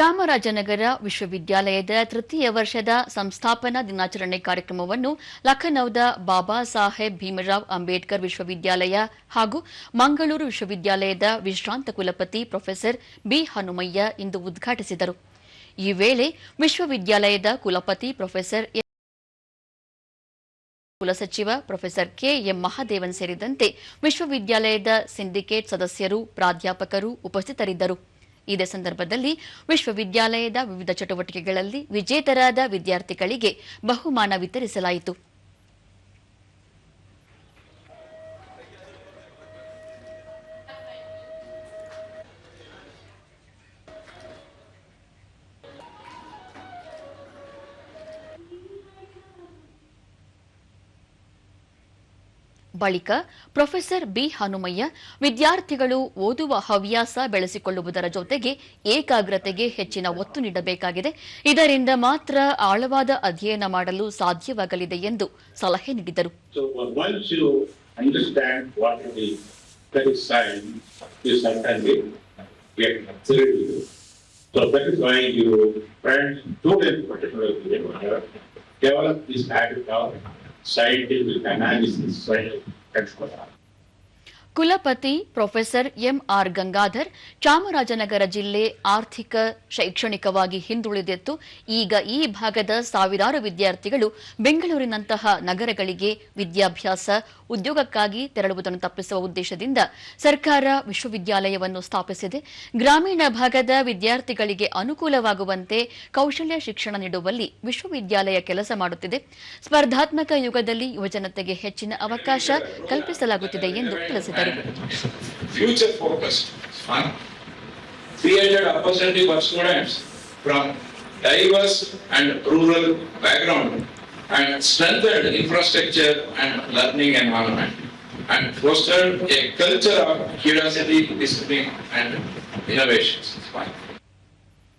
ಚಾಮರಾಜನಗರ ವಿಶ್ವವಿದ್ಯಾಲಯದ ತೃತೀಯ ವರ್ಷದ ಸಂಸ್ಥಾಪನಾ ದಿನಾಚರಣೆ ಕಾರ್ಯಕ್ರಮವನ್ನು ಲಖನೌದ ಬಾಬಾ ಸಾಹೇಬ್ ಭೀಮರಾವ್ ಅಂಬೇಡ್ಕರ್ ವಿಶ್ವವಿದ್ಯಾಲಯ ಹಾಗೂ ಮಂಗಳೂರು ವಿಶ್ವವಿದ್ಯಾಲಯದ ವಿಶ್ರಾಂತ ಕುಲಪತಿ ಪ್ರೊಫೆಸರ್ ಬಿ ಹನುಮಯ್ಯ ಇಂದು ಉದ್ಘಾಟಿಸಿದರು. ಈ ವೇಳೆ ವಿಶ್ವವಿದ್ಯಾಲಯದ ಕುಲಪತಿ ಪ್ರೊಫೆಸರ್ ಕುಲಸಚಿವ ಪ್ರೊಫೆಸರ್ ಕೆಎಂ ಮಹಾದೇವನ್ ಸೇರಿದಂತೆ ವಿಶ್ವವಿದ್ಯಾಲಯದ ಸಿಂಡಿಕೇಟ್ ಸದಸ್ಯರು, ಪ್ರಾಧ್ಯಾಪಕರು ಉಪಸ್ಥಿತರಿದ್ದರು. ಇದೇ ಸಂದರ್ಭದಲ್ಲಿ ವಿಶ್ವವಿದ್ಯಾಲಯದ ವಿವಿಧ ಚಟುವಟಿಕೆಗಳಲ್ಲಿ ವಿಜೇತರಾದ ವಿದ್ಯಾರ್ಥಿಗಳಿಗೆ ಬಹುಮಾನ ವಿತರಿಸಲಾಯಿತು. ಬಳಿಕ ಪ್ರೊಫೆಸರ್ ಬಿ ಹನುಮಯ್ಯ ವಿದ್ಯಾರ್ಥಿಗಳು ಓದುವ ಹವ್ಯಾಸ ಬೆಳೆಸಿಕೊಳ್ಳುವುದರ ಜೊತೆಗೆ ಏಕಾಗ್ರತೆಗೆ ಹೆಚ್ಚಿನ ಒತ್ತು ನೀಡಬೇಕಾಗಿದೆ. ಇದರಿಂದ ಮಾತ್ರ ಆಳವಾದ ಅಧ್ಯಯನ ಮಾಡಲು ಸಾಧ್ಯವಾಗಲಿದೆ ಎಂದು ಸಲಹೆ ನೀಡಿದರು. ಕುಲಪತಿ ಪ್ರೊಫೆಸರ್ ಎಂಆರ್ ಗಂಗಾಧರ್, ಚಾಮರಾಜನಗರ ಜಿಲ್ಲೆ ಆರ್ಥಿಕ ಶೈಕ್ಷಣಿಕವಾಗಿ ಹಿಂದುಳಿದಿತ್ತು. ಈಗ ಈ ಭಾಗದ ಸಾವಿರಾರು ವಿದ್ಯಾರ್ಥಿಗಳು ಬೆಂಗಳೂರಿನಂತಹ ನಗರಗಳಿಗೆ ವಿದ್ಯಾಭ್ಯಾಸ, ಉದ್ಯೋಗಕ್ಕಾಗಿ ತೆರಳುವುದನ್ನು ತಪ್ಪಿಸುವ ಉದ್ದೇಶದಿಂದ ಸರ್ಕಾರ ವಿಶ್ವವಿದ್ಯಾಲಯವನ್ನು ಸ್ಥಾಪಿಸಿದೆ. ಗ್ರಾಮೀಣ ಭಾಗದ ವಿದ್ಯಾರ್ಥಿಗಳಿಗೆ ಅನುಕೂಲವಾಗುವಂತೆ ಕೌಶಲ್ಯ ಶಿಕ್ಷಣ ನೀಡುವಲ್ಲಿ ವಿಶ್ವವಿದ್ಯಾಲಯ ಕೆಲಸ ಮಾಡುತ್ತಿದೆ. ಸ್ಪರ್ಧಾತ್ಮಕ ಯುಗದಲ್ಲಿ ಯುವಜನತೆಗೆ ಹೆಚ್ಚಿನ ಅವಕಾಶ ಕಲ್ಪಿಸಲಾಗುತ್ತಿದೆ ಎಂದು ತಿಳಿಸಿದರು. Future focused on created opportunity for students from diverse and rural background and strengthened infrastructure and learning environment and fostered a culture of curiosity, discipline and innovations.